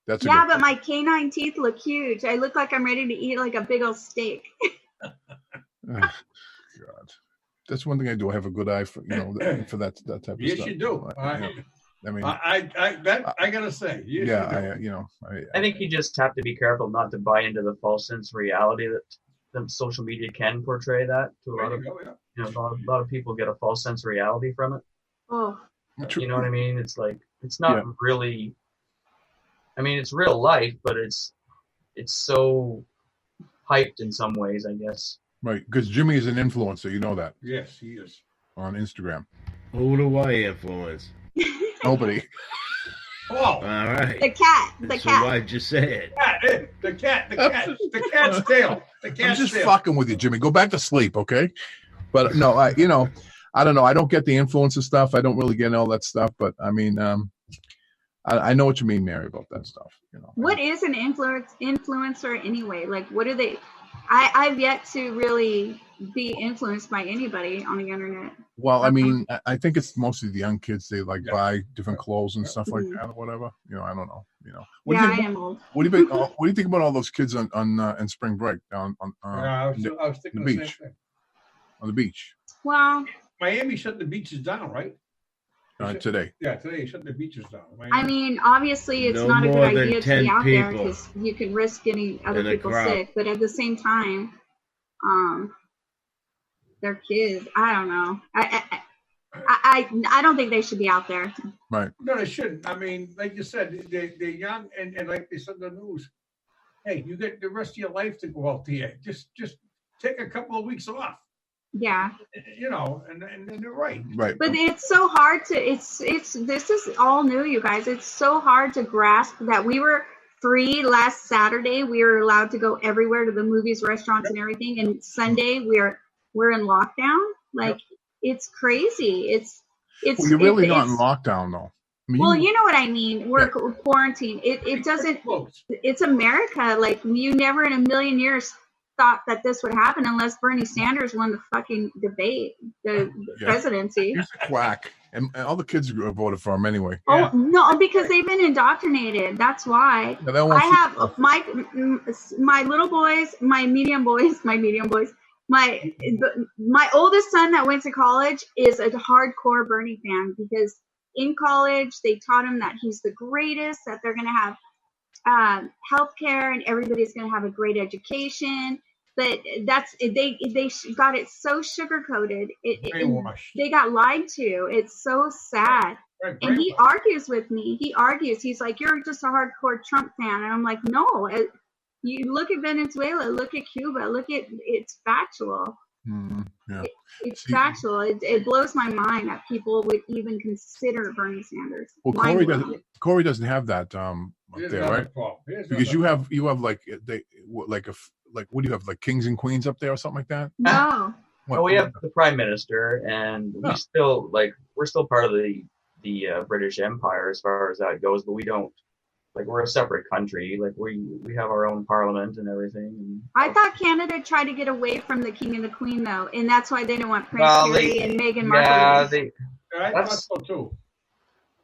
But my canine teeth look huge. I look like I'm ready to eat like a big old steak. Oh, God. That's one thing I do. I have a good eye for for that type of stuff. Yes, you do. I gotta say. I think you just have to be careful not to buy into the false sense of reality that social media can portray that to a lot of a lot of people get a false sense of reality from it. Oh, you know what I mean? It's like it's not really. I mean, it's real life, but it's so hyped in some ways, I guess. Right, because Jimmy is an influencer. You know that. Yes, he is. On Instagram. Who do I influence? Nobody. Oh, all right. The cat. So why'd you say it? The cat's tail. I'm just fucking with you, Jimmy. Go back to sleep, okay? But no, I don't know. I don't get the influencer stuff. I don't really get all that stuff. But I mean, I know what you mean, Mary, about that stuff. What is an influencer anyway? Like, what are they? I've yet to really be influenced by anybody on the internet. Well, I mean, I think it's mostly the young kids. They buy different clothes and stuff like that, or whatever. I don't know. I am old. What do you think about all those kids on spring break down on I was thinking the the beach? same thing. On the beach. Well, Miami shut the beaches down, right? Today. Yeah, today shut the beaches down. I mean, obviously, it's not a good idea to be out there because you could risk getting other people sick. But at the same time, their kids. I don't know. I don't think they should be out there. Right. No, they shouldn't. I mean, like you said, they're young, and like they said in the news, hey, you get the rest of your life to go out there. Just take a couple of weeks off. Yeah. You know, and they're right. Right. But it's so hard to. This is all new, you guys. It's so hard to grasp that we were free last Saturday. We were allowed to go everywhere, to the movies, restaurants, and everything. And Sunday we're in lockdown. Like, it's crazy. It's. Well, you're really not in lockdown, though. I mean, well, you know what I mean. We're quarantined. It doesn't. It's America. Like, you never in a million years thought that this would happen unless Bernie Sanders won the fucking debate, the presidency. He's a quack, and all the kids voted for him anyway. Oh no, because they've been indoctrinated. That's why. I have my little boys, my medium boys. My oldest son that went to college is a hardcore Bernie fan, because in college they taught him that he's the greatest, that they're going to have healthcare and everybody's going to have a great education. But they got it so sugar coated. They got lied to. It's so sad. And he argues with me. He's like, "You're just a hardcore Trump fan," and I'm like, "No. You look at Venezuela, look at Cuba, it's factual." It's factual. It blows my mind that people would even consider Bernie Sanders. Well, Corey doesn't have that up there, right? Because you have like what do you have, like kings and queens up there or something like that? No. Well, we have the prime minister, and we're still part of the British Empire as far as that goes, but we don't. Like, we're a separate country. Like, we have our own parliament and everything. I thought Canada tried to get away from the king and the queen, though, and that's why they don't want Prince Harry and Meghan Markle. I thought so too.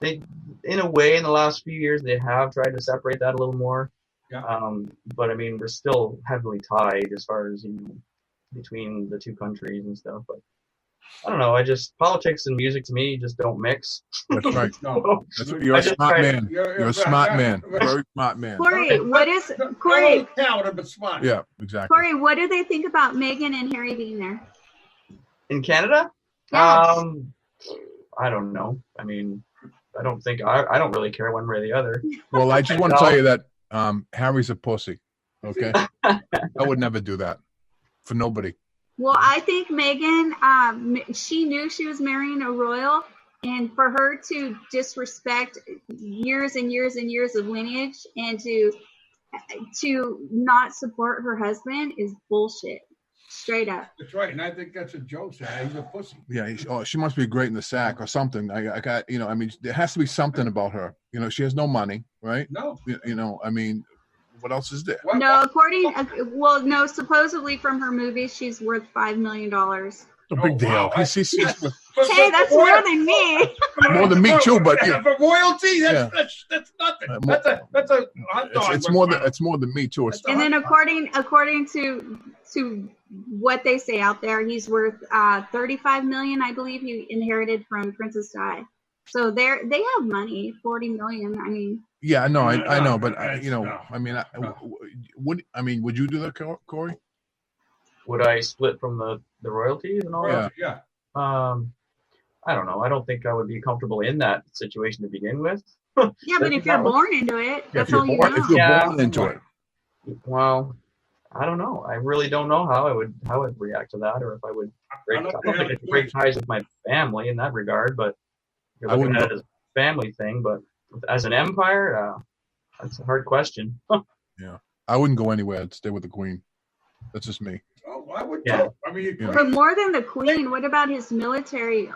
They, in a way, in the last few years, they have tried to separate that a little more. Yeah. But I mean, we're still heavily tied as far as between the two countries and stuff. But I don't know. Politics and music to me just don't mix. That's right. No. You're a smart man. You're a smart man. Very smart man. Corey, Corey? But smart. Yeah, exactly. Corey, what do they think about Meghan and Harry being there? In Canada? Yeah. I don't know. I mean, I don't really care one way or the other. Well, I just want to tell you that Harry's a pussy. Okay? I would never do that for nobody. Well, I think Meghan, she knew she was marrying a royal, and for her to disrespect years and years and years of lineage and to not support her husband is bullshit. Straight up. That's right, and I think that's a joke. He's a pussy. Yeah, she must be great in the sack or something. I got, I mean, there has to be something about her. She has no money, right? No. I mean, what else is there? No, supposedly from her movies, she's worth $5 million. A big deal. Hey, that's more than me. More than me too, but for royalty, that's nothing. That's a hot dog. It's more than me too. And then according to what they say out there, he's worth $35 million. I believe he inherited from Princess Di. So they have money, $40 million. I mean. Yeah, no, I know, but I mean, would you do that, Corey? Would I split from the royalties and all that? Yeah. I don't know. I don't think I would be comfortable in that situation to begin with. Yeah, but if you're born into it, that's all you know. If you're born into it. Well, I don't know. I really don't know how I would react to that, or if I would break. I don't think I could break ties with my family in that regard, but you're looking at it as a family thing. But as an empire, that's a hard question. Yeah, I wouldn't go anywhere. I'd stay with the queen. That's just me. Oh, I would too. I mean, but more than the queen, what about his military?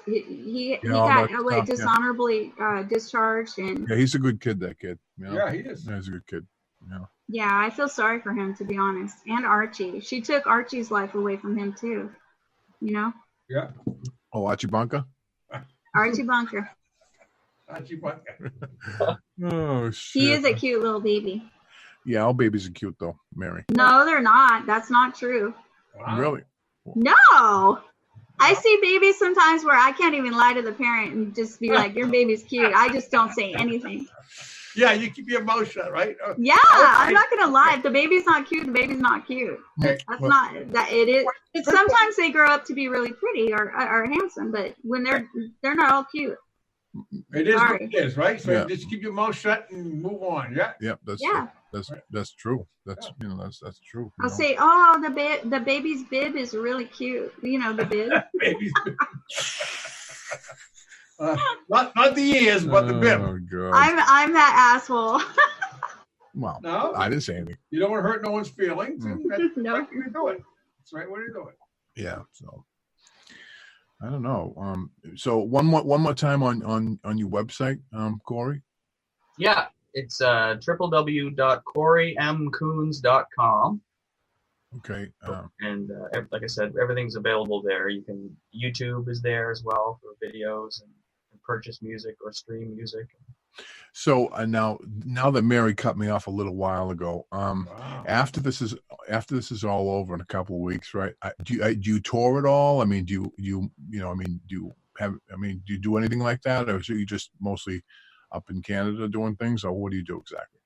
He got dishonorably discharged, and he's a good kid. That kid. Yeah, he is. Yeah, he's a good kid. Yeah. Yeah, I feel sorry for him, to be honest. And Archie. She took Archie's life away from him too. Yeah. Oh, Archie Bunker. Archie Bunker. Archie Bunker. Oh shit. He is a cute little baby. Yeah, all babies are cute though, Mary. No, they're not. That's not true. Wow. Really? No. I see babies sometimes where I can't even lie to the parent and just be like, your baby's cute. I just don't say anything. Yeah, you keep your mouth shut, right? Yeah, I'm not gonna lie. If the baby's not cute, the baby's not cute. That's not that it is. It's sometimes they grow up to be really pretty or handsome, but when they're not all cute. It is Sorry. what it is, right? So Yeah. just keep your mouth shut and move on. Yeah. Yep, that's true. That's that's true. I'll say, oh, the baby's bib is really cute. You know, the bib. Baby's not the ears, but the bib. Oh God. I'm that asshole. Well, No, I didn't say anything. you don't want to hurt no one's feelings. And that's No. right when you do it. That's right when you do it. Yeah. So I don't know. So one more time on your website, Corey. Yeah, it's www.corymcoons.com. Okay. And like I said, everything's available there. YouTube is there as well for videos and purchase music or stream music. So now that Mary cut me off a little while ago, Wow. after this is all over in a couple of weeks, right? Do you tour at all? I mean, do you do anything like that, or is you just mostly up in Canada doing things, or what do you do exactly?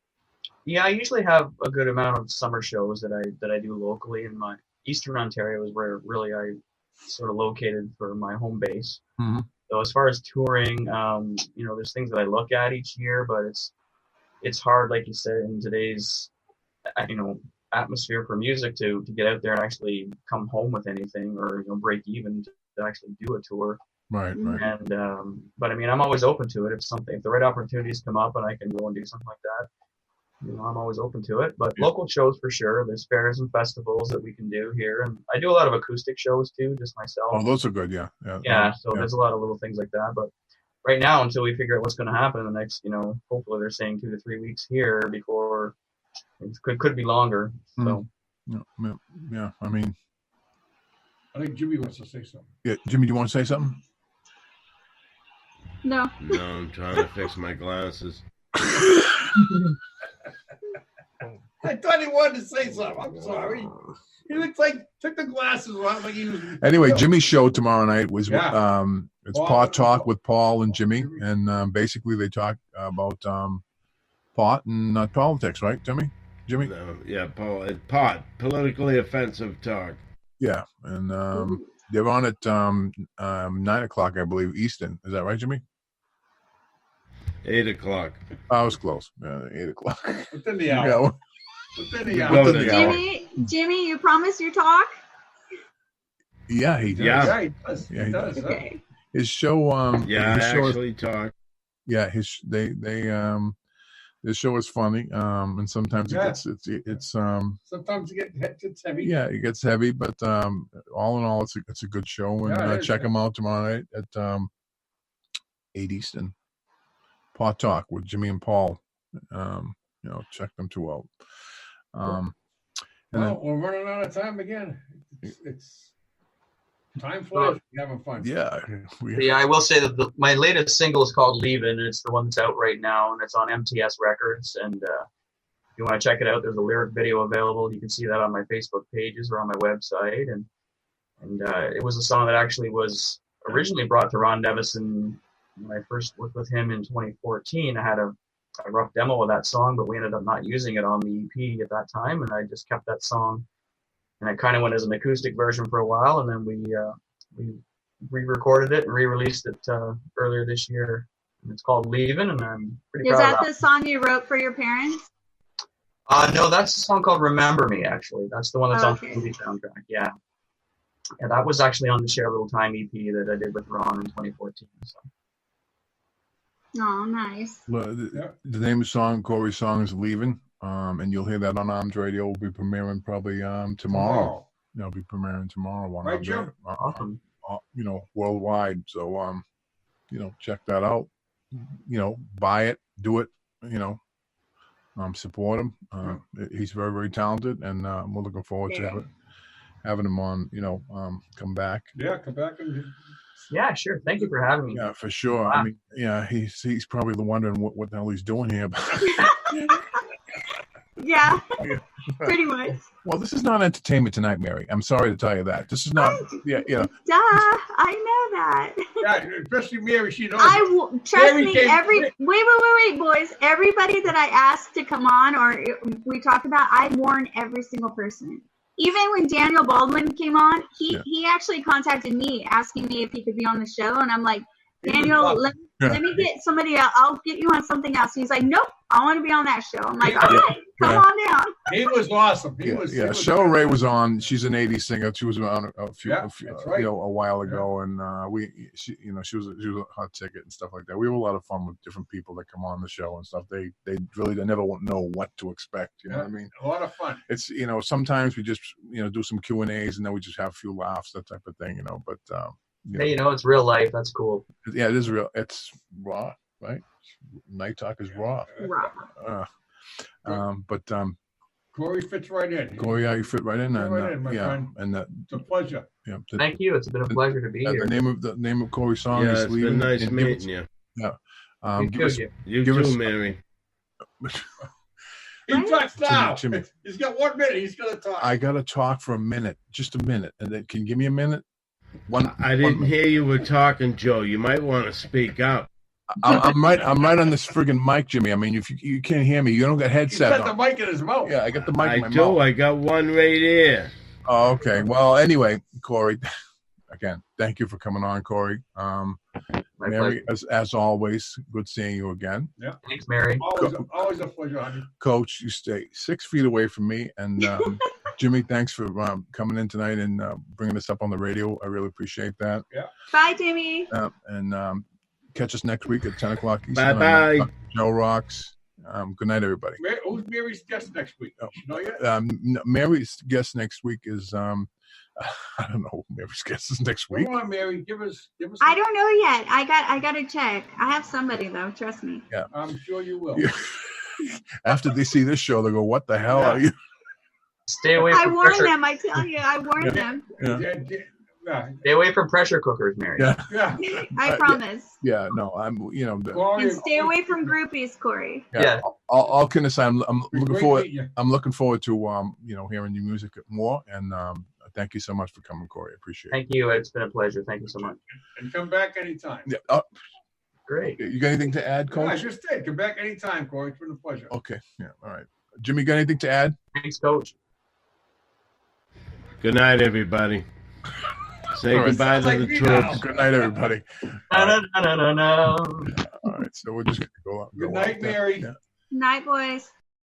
Yeah, I usually have a good amount of summer shows that I do locally in my Eastern Ontario is where really I sort of located for my home base. Mm-hmm. So as far as touring, there's things that I look at each year, but it's hard, like you said, in today's atmosphere for music to get out there and actually come home with anything or break even to actually do a tour. Right. And but I mean, I'm always open to it if the right opportunities come up and I can go and do something like that. I'm always open to it. But local shows for sure. There's fairs and festivals that we can do here, and I do a lot of acoustic shows too, just myself. Oh, those are good. Yeah. So there's a lot of little things like that. But right now, until we figure out what's going to happen in the next, hopefully they're saying 2 to 3 weeks here before it could be longer. So yeah. I mean, I think Jimmy wants to say something. yeah, Jimmy, do you want to say something? No. No, I'm trying to fix my glasses. I thought he wanted to say something. I'm sorry. He looks like took the glasses off like he was. Anyway, Jimmy's show tomorrow night was it's Paul, Pot Talk with Paul and Jimmy, and basically they talk about pot and politics, right, Jimmy? Yeah, pot, politically offensive talk. Yeah, and they're on at 9:00, I believe, Eastern. Is that right, Jimmy? 8:00. I was close. 8:00. Within the hour. Yeah. Within the hour. Jimmy, you promise you talk? Yeah, he does. Yeah. He does. Yeah, he he does. does. Okay. His show. I his show actually talk. Yeah, his show is funny. And sometimes it's sometimes it gets heavy. Yeah, it gets heavy, but all in all, it's a good show. And check him out tomorrow night at 8 Eastern. Pot Talk with Jimmy and Paul. Check them two out. We're running out of time again. It's time flies. We're having fun. Yeah. I will say that my latest single is called Leavin', and it's the one that's out right now, and it's on MTS Records. And if you want to check it out, there's a lyric video available. You can see that on my Facebook pages or on my website. And it was a song that actually was originally brought to Ron Nevison when I first worked with him in 2014. I had a rough demo of that song, but we ended up not using it on the EP at that time, and I just kept that song. And it kind of went as an acoustic version for a while, and then we re-recorded it and re-released it earlier this year. And it's called Leavin', and I'm pretty proud of that. Is that the song you wrote for your parents? No, that's a song called Remember Me, actually. That's the one that's on the movie soundtrack, yeah. And that was actually on the Share a Little Time EP that I did with Ron in 2014. So. Oh, nice. Well, the name of the song, Corey's song, is Leavin'. And you'll hear that on Arms Radio. We'll be premiering probably tomorrow. It'll be premiering tomorrow on Arms Radio. Awesome. Worldwide. So, check that out. Buy it, do it, support him. He's very, very talented, and we're looking forward to having him on, come back. Yeah, come back and... Yeah, sure. Thank you for having me. Yeah, for sure. Wow. I mean, yeah, he's probably wondering what the hell he's doing here. Yeah. Pretty much. Well, this is not Entertainment Tonight, Mary. I'm sorry to tell you that. This is not. Yeah. Duh, I know that. Yeah, especially Mary, she knows. Trust Mary me. came- Wait, boys. Everybody that I asked to come on or we talked about, I warn every single person. Even when Daniel Baldwin came on, he actually contacted me asking me if he could be on the show, and I'm like, Daniel, let me get somebody else. I'll get you on something else. He's like, nope, I want to be on that show. I'm like, all right, come on down. He was awesome. He was Cheryl Ray was on. She's an '80s singer. She was on a while ago, and she was a hot ticket and stuff like that. We have a lot of fun with different people that come on the show and stuff. They never know what to expect. You know what I mean? A lot of fun. It's sometimes we just do some Q&As and then we just have a few laughs, that type of thing. But hey, it's real life. That's cool. Yeah, it is real. It's raw, right? Night talk is raw. But Corey fits right in. Corey, you fit right in. My friend. And it's a pleasure. Yeah. Thank you. It's been a pleasure to be here. The name of Corey's song is it's Leaving. been nice meeting you. Yeah. You too, Mary. He talks now. Jimmy. He's got 1 minute. He's going to talk. I got to talk for a minute, just a minute. And then can you give me a minute? I didn't hear you were talking, Joe. You might want to speak up. I'm right on this friggin' mic, Jimmy. I mean, if you can't hear me, you don't got headset on. He's got the mic in his mouth. Yeah, I got the mic in my I do. mouth. I got one right here. Oh, okay. Well, anyway, Corey, again, thank you for coming on, Corey. Mary, as always, good seeing you again. Yeah. Thanks, Mary. Always a pleasure, honey. Coach, you stay 6 feet away from me. And Jimmy, thanks for coming in tonight and bringing us up on the radio. I really appreciate that. Yeah. Bye, Jimmy. And catch us next week at 10 o'clock Eastern. Bye-bye. JoeRoxx. Good night, everybody. Who's Mary's guest next week? You know yet? Mary's guest next week is I don't know. Mary's guest is next week. Come on, Mary. Give us. I don't know yet. I got to check. I have somebody though. Trust me. Yeah. I'm sure you will. Yeah. After they see this show, they go, "What the hell are you?" Stay away. I from warn pressure. them. I tell you, I warn them. Yeah. Stay away from pressure cookers, Mary. Yeah. I promise. Yeah. No, I'm. And stay away from groupies, Corey. Yeah. All can aside, I'm looking forward. You. I'm looking forward to hearing your music more. And thank you so much for coming, Corey. I appreciate it. Thank you. It's been a pleasure. Thank you so much. And come back anytime. Yeah. Great. You got anything to add, Coach? Yeah, I just did. Come back anytime, Corey. It's been a pleasure. Okay. Yeah. All right. Jimmy, got anything to add? Thanks, Coach. Good night, everybody. Say goodbye to the troops. Good night, everybody. No. All right. So we're just going to go on. Good night, Mary. Yeah. Night, boys.